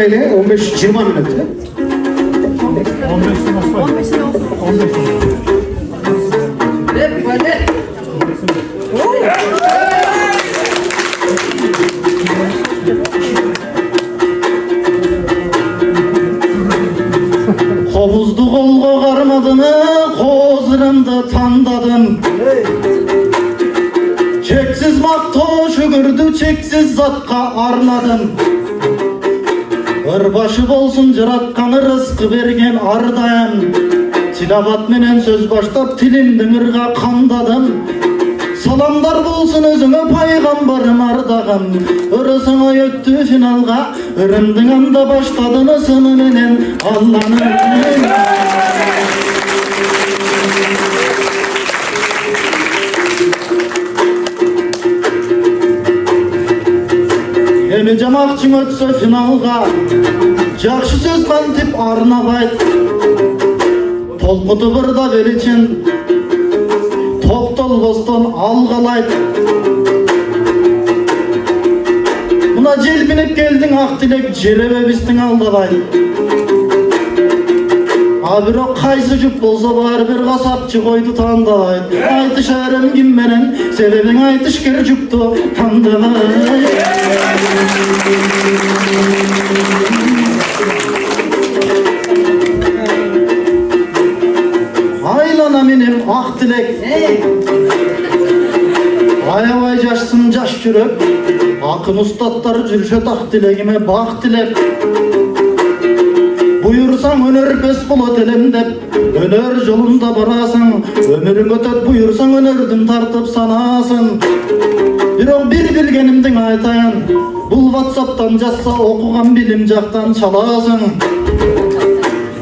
ele 15-20 minut. 15 Hovuzdu kolga karmadını, kozlarımda tandadım. Çeksiz makto şükürdü, çeksiz zatqa arnadım. Irbaşı bolsun jaratkanı rızkı bergen ardayam. Tilavat menen söz baştap tilimdin ırga kandadım. Salamlar bolsun özüne paygambarım ardagam. Irısına yöttü finalga, ırımdın anda başladın ısını menen Allah'ın. Emi jamakçın ötsö finalga, jakşı söz kantip arnabay. Tolkutu birda beliçin, toktolboston algalayt. Buna jelbinip geldin ak dilek, jerebe bistin aldabay. Abiro kaysı jup bolsa bar bir kasapçı koydu tandabay. Aytış arım kim menen, sebebin aytış ker juptu tandabay. Aylana menim ak dilek. Ayavay jaşsın jaş yürek. Akın ustatları жүрüşet ak dilegime bak dilek. Buyursan önerpes bulat elem dep, öner jolunda barasın. Ömürün ötöt buyursan önerdin tartıp sanasın. Birok bir bilgenimdin aytayan, bul WhatsApp'tan jatsa okugan bilim jaktan çalasın.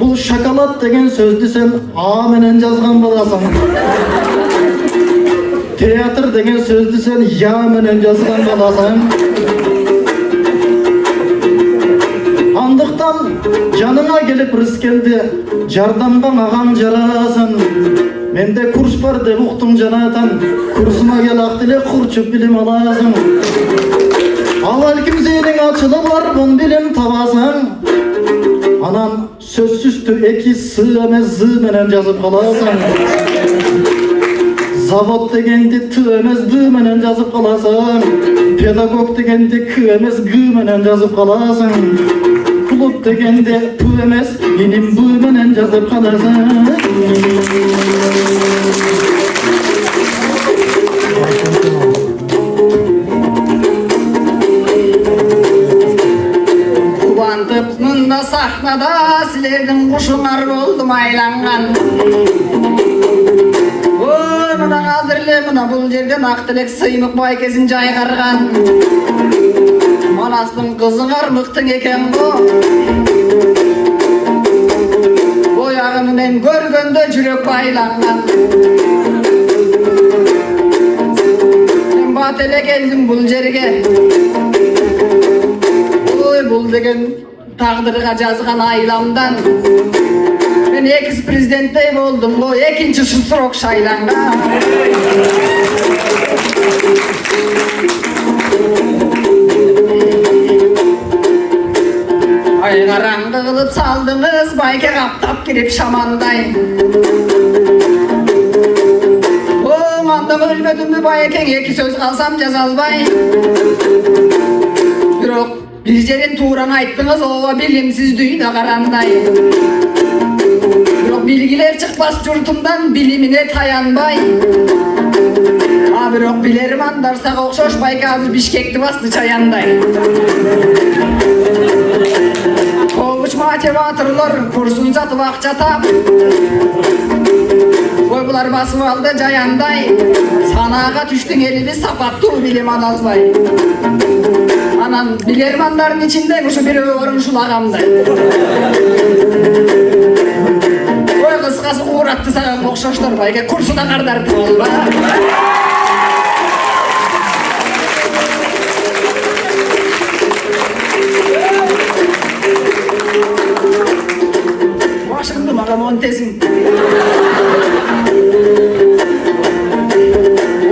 Bul şakalat degen sözdü sen A menen жазган balasın. Teatr degen sözdü sen Ya menen жазган balasın. Andıktan canına gelip rız geldi, jardamga magan jarasın. Mende kurs var dep uktun janatan, kursuma gel ak dile kurçup bilim alasın. Avval kimsenin açılı var bun bilim tabasın. Anan sözsüztü eki sı emez zı menen жазıp kalasın. Zavod degendi tı emez dı menen жазıp kalasın. Pedagog degendi kı emez gı menen жазıp kalasın. Kulüp degendi pı emez inim bı menen жазıp kalasın. Ubantıp mında sahnada silerdim kuşunar oldum aylangan. Oy mına hazırle mına bul жерден ak dilek sıymık baykesin jaygargan. Manastın kızın armıktın eken bu. Boyağını en görgönde jürek baylangan. Ben batele geldim bul жерге. Bul degen taqdırga жазган aylamdan. Ben ekis prezidenttey boldum, bu ekinci sırok şaylanga. Ay karangı kılıp saldınız, bayke kaptap girip şamanday. O mandam ölmedim mi bayken, iki söz kalsam jazalbay. Bирок bir jerin tuğran ayttınız, ova bilimsiz düýde karanday. Bирок bilgiler çıkmaz jurtumdan, bilimine tayanbay. Bирок bilerim andarsak okşoş bayke hazır Bişkekti bastı çayanday. Kovuç motivatorlar kursun satıp akça tap. Koybular basıp aldı jayanday. Sanaga düştün elini sapattu bilim adalbay. Anan bilermanların içinde kuşu biri örmüşül ağamday. Oy kıskası uğrattı sana okşoşlar bayke kursuna kardardı olba. Başımdı bana montesin.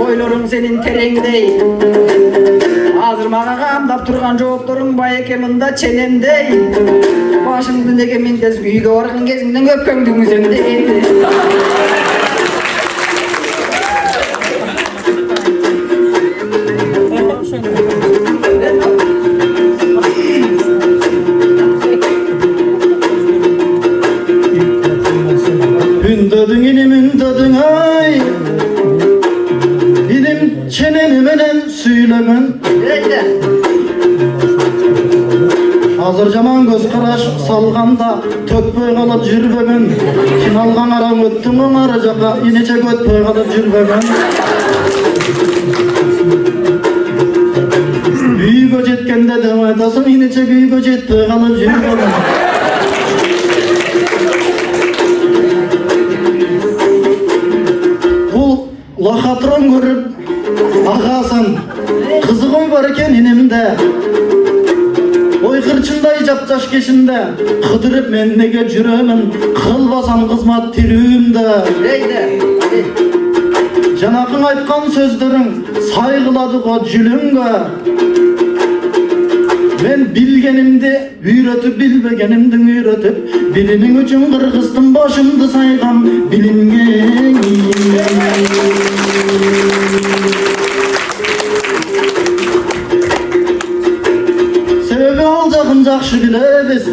Oylarım senin terengdey. Азыр мага камдап турган жоопторуң байеке мында ченемдей. Башыңды неге мендес үйгө барган кезиңден өпкөңдү үзөң дегенди. Ündödüň inim ündödüň ay Inim çenemi menen süýlegen Hazır jaman göz karaş salganda tökpöy kalıp jürbegen Kim algan aram öttüň oňara jaka ineçe götpöy kalıp jürbegen Büyüge jetkende dem aytasyň ineçe büyüge jetpöy kalıp jürbegen Lahatron görüp ağasan kızı koy var eken inimde Oy kırçınday japjaş keşinde Kıdırıp men nege jüremin kılbasam kızmat tirüğümde Janakın aytkan sözlerin saygıladık o jülüngö Men bilgenimdi üýretip bilbegenimdi üýretip Bilimin üçün kırgızdym başımdı saygam bilimge Sebebi alacağın jakşı bilebiz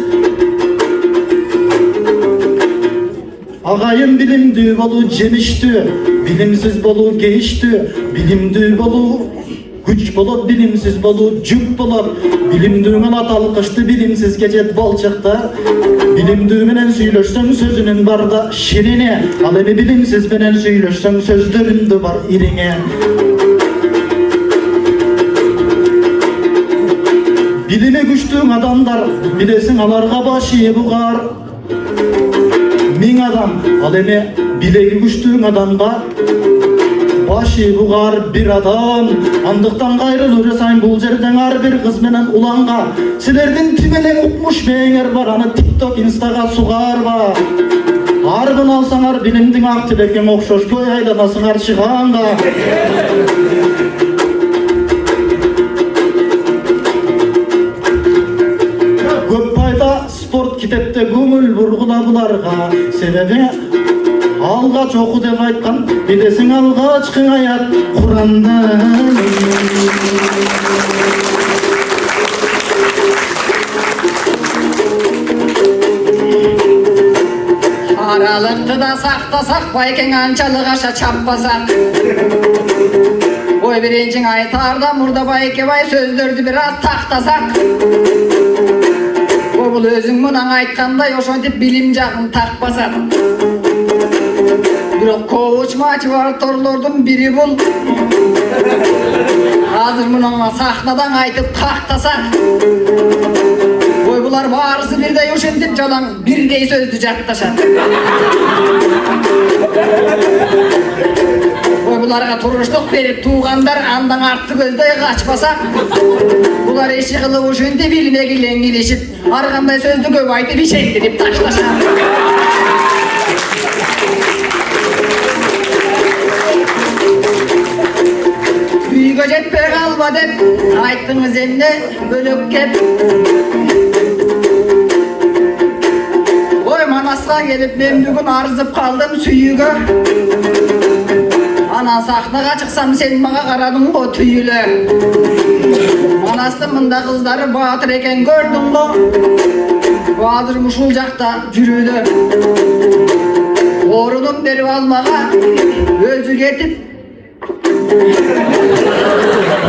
Agayım bilimdүү bolu jemiştü Bilimsiz bolu geyiştü Bilimdүү bolu güç bolup bilimsiz bolu jük bolup Bilimdүүnün atalkıştı bilimsiz geçet balçakta Bilimdүү menen süýleşseň sözünün barda şirine Al emi bilimsiz menen süýleşseň sözlerinde bar iriňe Bilimi güçlüň adamlar bilesin alarga başı bugar Min adam al emi bilegi güçlüň adamga başı bugar bir adam Andyktan gayrılır saýyn bul жерden ar bir kız menen ulanga Silerden tümelen ukmuş meňer bar Anı TikTok, Instaga sugarba Arbyn alsaňar bilimdiň ak tilekine okşoş köy aýlanasyňar çyganga Köp paýda sport kitepte göňül burgula bularga Sebebi Algaç oku dep aytkan bilesin algaç kın ayat Kur'an'da Aralıkты da saktasak bayken ançalık aşa çappasak Oy birincin aytarda murda bayke bay sözdördü biraz taktasak O bul özüň munan aytkanda yoşontip bilim jagyn takpasak Birok kovuç motivatorlordun biri bul Hazır munanga sahnadan aytıp kaktasak Oy bular barысы birde yoşentip jalan birdey sözdü jattaşat Oy bularga turmuşluk berip tuğandar andan artty gözдөй kaçpasak Bular eşi kılıp uşentip iline gilen gilişip Arkanday sözdü köp aytıp işendirip taşlaşat Büyüge jetpey kalma dep aytdyňyz emne bölök kep Oy Manasga gelip men bugün arzyp kaldym süýüge Ana sahnaga çıksam sen maga karadyň go tüýüle Manasty mында kızları batyr eken gördüň go Bazyr muşul jakta jürüde Orunum berip almaga özü getip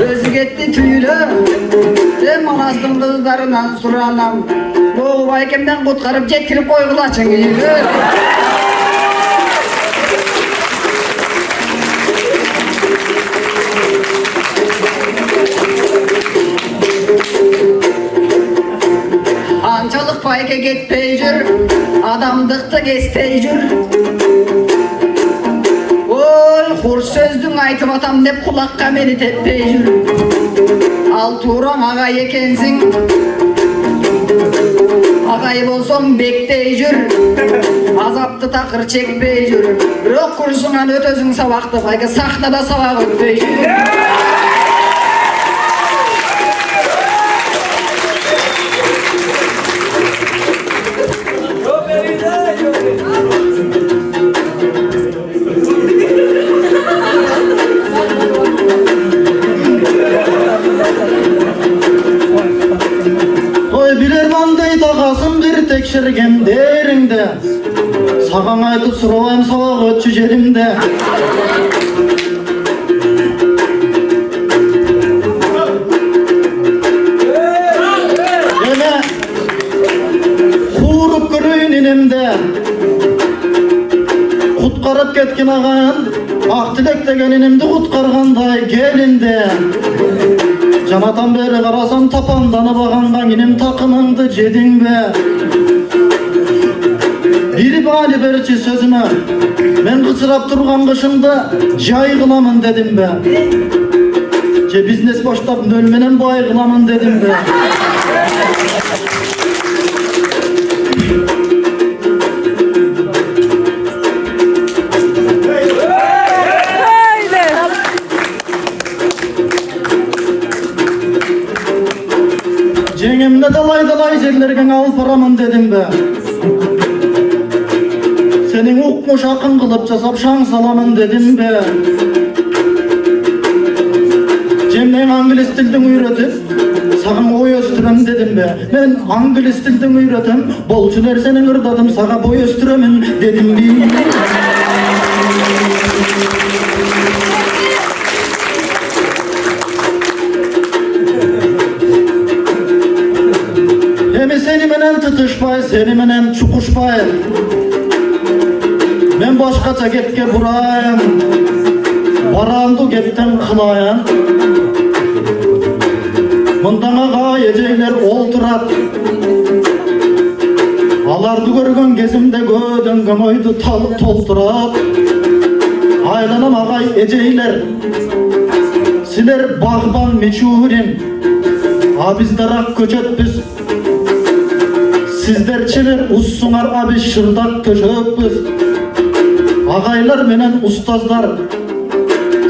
Özü gitti tüylü Sen Manastyň kızlarından suranam Boğu baykemden kutkarıp jetkirip koygulaçın giyili Ançalık bayke getpey jür Adamdykty kestey jür Hur sözdüň aytyp atam dep kulakka meni teppey jür Al turan agay ekensiň Agay bolsoň bektey jür Azapty takır çekpey jür Birok kursuňan ötösüň sabakty bayka sahnada sabak ötpey jür surabam sabak ötçü jerimde. Yine kurup görüyün inemde. Kutkarıp ketkin ağayan, aktilek degen inimdi kutkarganday gelinde. Janatan beri karasam tapandanı bağangan inim takımыңды jedin be. Biri bali berçi sözüme, men kısırap turgan kışımda jay kılamın dedim be. Je biznes başlap nölmenen bay kılamın dedim be. Cengemde dalay jellergen al paramın dedim be. Senin ukmuş akın kılıp jasap şan salamın dedim be. Cemden anglis tilden uyratip sağın oy östürem dedim be. Ben anglis tilden uyratem, bolçular senin ırdadım sağa boy östüremin dedim be. Seni menen tutuşpay, seni menen çukuşpay. Men başkaça gepke burayım, barandı gepten kılayan. Mından ağa ejeyler olturat, alardı görgön gezimde gödün gömöydü tolturat. Aylanam ağay ejeyler, siler bağban meçhurin, biz darak köçetpiz. Sizler çever ussunar abi şırdak köşökpüz. Ağaylar menen ustazlar,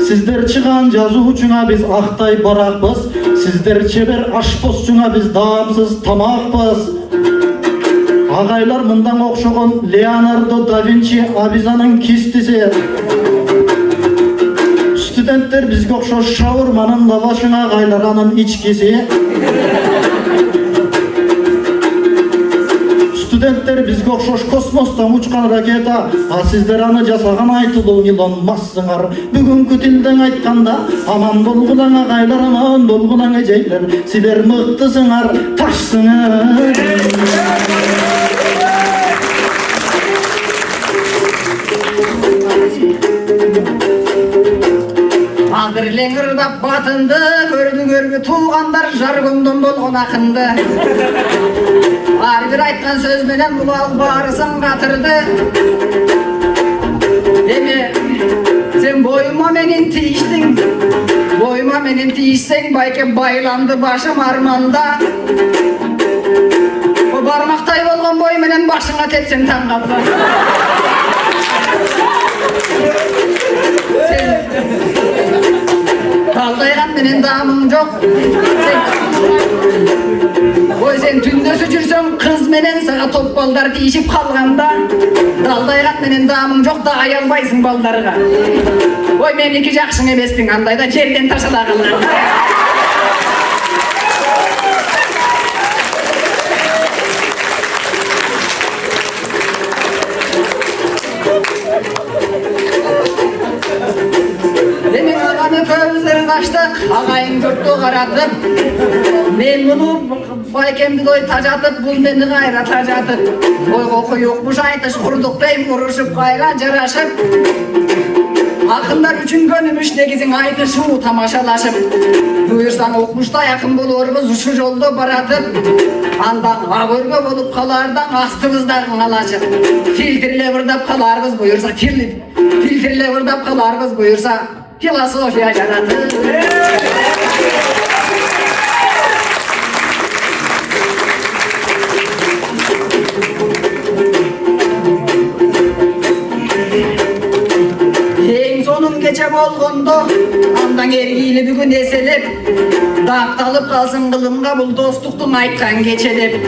sizler çıkan жазуу üçüňa biz aktay barakpız. Sizler çever aşpozçuňa biz damsız tamakpız. Ağaylar mından okşogon Leonardo da Vinci abizanın kistisi. Studentler bizge okşoş şavurmanın lavaşına gaylaranın içkisi. Studentler bizge okşoş kosmostan uçkan raketa. Sizler anı jasagan aytıluu Elon Musk'sыңар. Бүгүnkү tilden aytkanda aman bolgulan agaylar, aman bolgulan ejeyler. Siler mıktısыңар, taşsыңар. Azdır lengırdap batındı, gördü tuğanlar jargondon bolgon akındı. Ar bir aytkan söz menen bulal barısın katırdı. Demi, sen boyuma menin tiyiştin, boyuma menin tiyişsen bayke baylandı başım armanda. O barmaktay bolgon boy menen başına tepsen tan kaldı. Sen daldaygan menen damın yok. Oy sen tünde süçürsen kız menen sağa top balдар tiyişip kalganda. Daldaygan menen damın yok da ayalbaysın baldarga. Oy men iki jakşın emespin andayda жерден taşala kalgan. Demin ağanı közlerin açtık, ağayın gördü karatıp. Men bunu baykemdi doy tacatıp, bul meni gayra tacatıp. Oy koku yokmuş aytış, kurdukdayım uruşup gayra jaraşıp. Akınlar üçün gönümüş negizin aytışıu tamaşalaşıp. Buyursan okmuşta yakın bolorumuz şu jolda baratıp. Andan ağırga bolup kalardan astımızdan alacak. Filtrle vırdap kalarımız buyursa filtrle vırdap kalarımız buyursa filosofiya yaratır. En sonun gece bolgondo andan ergiyle bugün eselip dağıtalıp kalsın kılımga bul dostluktun aytkan geçelip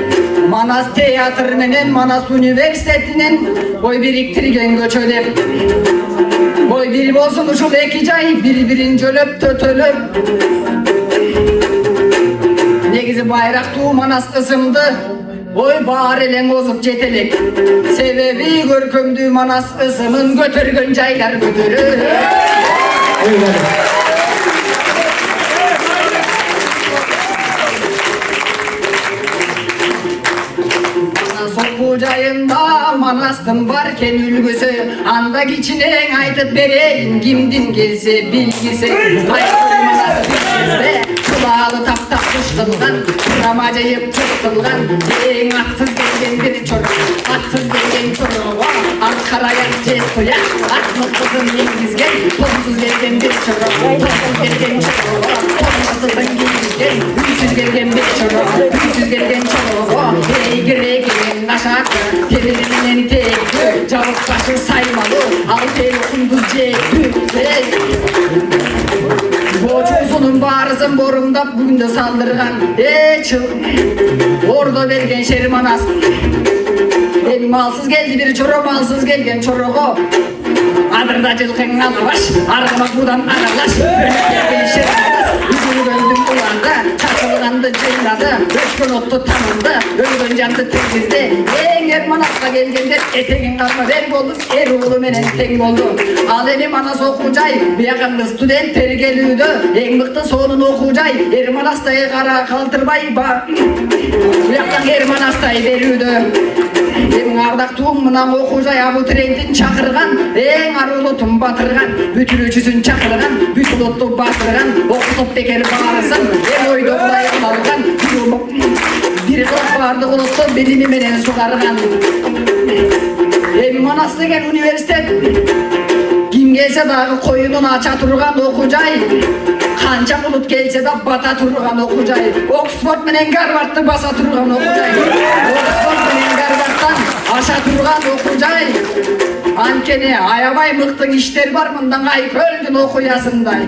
Manas teatr menen Manas üniversitetinin boy biriktirgen göçölep boy biri bolsun uşul eki jay bir-birin jölöp tötölöp negizi bayrak tuu Manas ısımdı Oy bağır eleng ozup jetelek. Sebebi görkümdü Manas ısımın götürgön jaylar götürür. Soku jayında Manastın barken ülgüsü, anda içine aytıp bereyin kimdin gelse bilgisi. Aytır Manas bilgizde kulağlı tap tap kuştulgan, kuramacayıp tutulgan, en atsız gelgen bir çocuk, atsız gelgen çocuğu, Ankara'ya jet koyak, atlık kızın yengizgen, tonsuz gelgen bir çocuk, tonsuz gelgen çocuğu, tonsuzun yengizgen, ünsüz gelgen bir çocuk, ünsüz gelgen çocuğu, beygire gelin aşağı, telinin tekli, cavuk başı saymalı, altı kunduz cekli, Boçusunun barızın borumda bugün de saldırgan çıl orada belgen şerim anas. Benim malsız geldi bir çoro, malsız gelgen çoroğu. Adırda cılkın alabaş, argımak buradan aralaş. Önüp gelgen şerim anas, yüzünü böldüm ulandı, çarşılıgandı ceyladı, öşkün ottu tanındı, öldün candı temizdi. En manasla gelgenler eteğin kalma ben oldum, oğlu menen tek oldum. Alemi manas okuyacay, bir yakında student tergelüydü, en mıktı sonunu okuyacay, Ermanastayı kara kaltırbay, bu yaktan Ermanastayı veriydi. En ardaktuğum mınan okuyacay, abituriyentin çakırgan, en arulutum batırgan, bütün üçüsün çakırgan, bütün otu batırgan, okutup teker bağırsın, en oydu olayım algan, bir kılık vardı unuttu, belimi menen sukargan. Manastırgen üniversitet, kim gelse dağı koyunun aça turgan okuyacay, kanca bulut gelse da bata turgan okuyacay, Oxford menen Harvard'ı basa turgan okuyacay, Oxford menen Harvard'dan aşa turgan okuyacay. Ankene ayabay mıktın işler var mından ayıp öldün okuyasınday.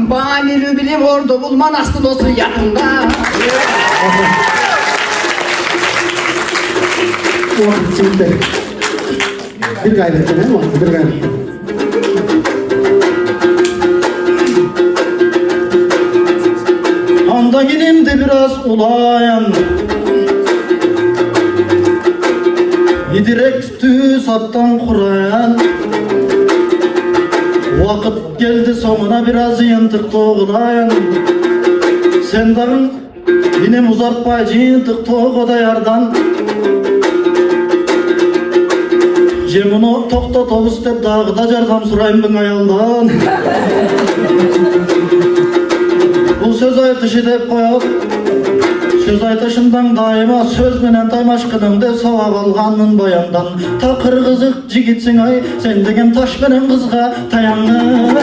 Manilü bilim ordu bul Manastır olsun yakında. Bir gayret mi? Bir gayret. Anda gilimde biraz ulayan, Yidirek üstü saptan kurayan, vakit geldi sonuna biraz yıntık doğulayan. Sen dağın yine uzatpay yıntık doğuda yardan. Cemunu toxtatobuz dep dağıda jardam surayım ben ayaldan. Bu söz aytışı dep koyup, söz aytışından daima söz menen taymaşkının dep savab alganmın boyandan. Ta kırgızık jigitsin ay, sen degen taş menen kızga tayanın.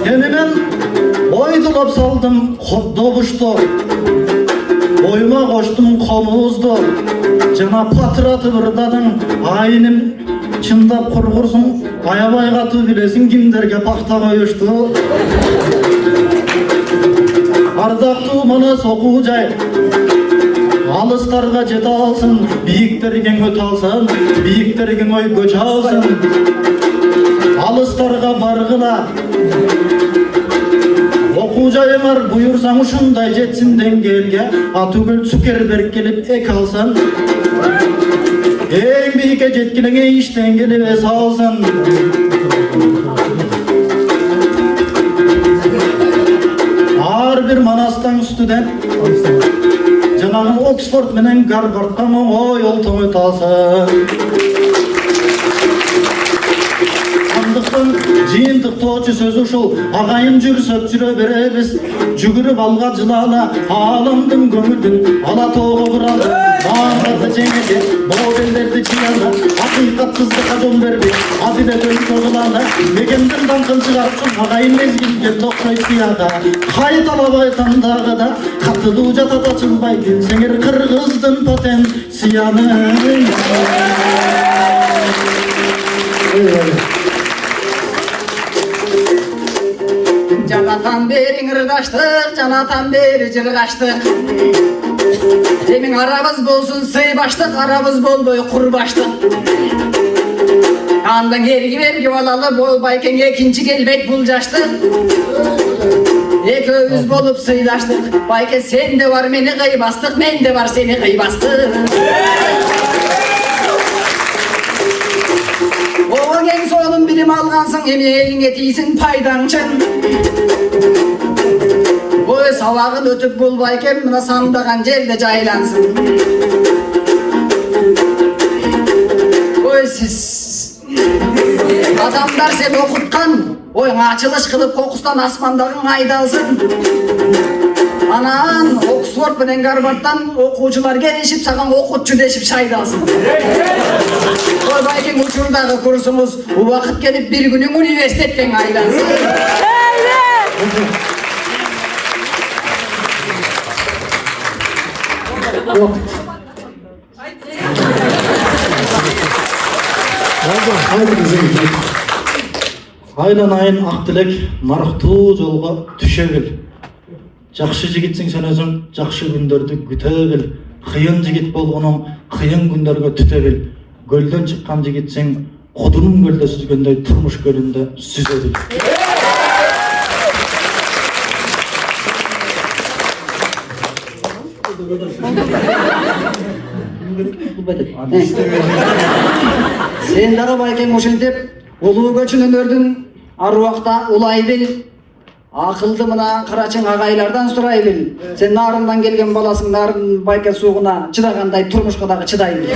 Yeminen oydulap saldım dobuştu, boyuma koştum komuzdu, jana patratı bırdadın, aynim çındap kurgursun, ayabay katı bilesin kimderge pakta koyuştu. Ardaktu Manas okuyacay, alıstarga jete alsın, biyiktergen öt alsın, biyiktergen oy göç alsın. Alıstarga bargıla, okuyacayımar buyursan uşunday jetsin dengelge, Atugül Zuckerberg gelip ek alsan. En büyük jetkilenge işten gelip es alsan. Har bir Manas'tan student, janagı Oxford menen Harvard'dan o yol to'y talsın. Andықтың жиынтық тоочу сөзү ушул, агайым жүрсөп жүрө беребиз, жүгүрүп алга жылала, аламдын көңүлдүн ала тоого буралды, баардарды жеңеди, моделдерди чыялды, акыйкатсыздыкка жол берди, адилеттен тогулады, мекенден даңкын чыгарчу агайым мезгилге токтой сыяга, кайталабай тандагыда, катылуу жатат ачылбай, сеңер кыргыздын потенциялын. Canatan beri ırdaştık, canatan beri cırgaçtık. Demin arabız bolsun sıybaştık, arabız bolboy kurbaştık. Andan ergi balalı bol Bayken ekinci gelbek bul jaştı. Ekөөbüz bolup sıylaştık. Bayken sen de var meni kıyı bastık, men de var seni kıyı bastık. O gen soğunun bilim algansın, emeğine tiysin paydancın. Oy savağın ötüp bul Bayken mına sandagan jerde jaylansın. Oy siz adamlar seni okutkan, oy açılış kılıp kokustan asmandagın aydalsın. Anan Oxford bilen Harvard'dan okucular gelişip sagan okutçu deşip şaydalsın. Oy Bayken uçurdagı kursumuz bu vakit gelip bir günün üniversitetten aylansın. Yok. Haydi bize gidelim. Aylanayın Akdilek marıktуу jolga düşe bil. Jakşı jigitsin sen özüň jakşı günlerdi güte bil. Kıyın jigit bolgonuň kıyın günlerge tüte bil. Gölden çıkkan jigitsin Kudunun gölde süzgönde turmuş gölünde süze bil. Sen daga Bayken oşentip uluu göçünün ördün arwakta ulay bil. Akıldı mına kıraçın agaylardan suray bil. Sen narından gelgen balasың nарын Bayken suğuna çıdaganday turmuşka dagı çıday bil.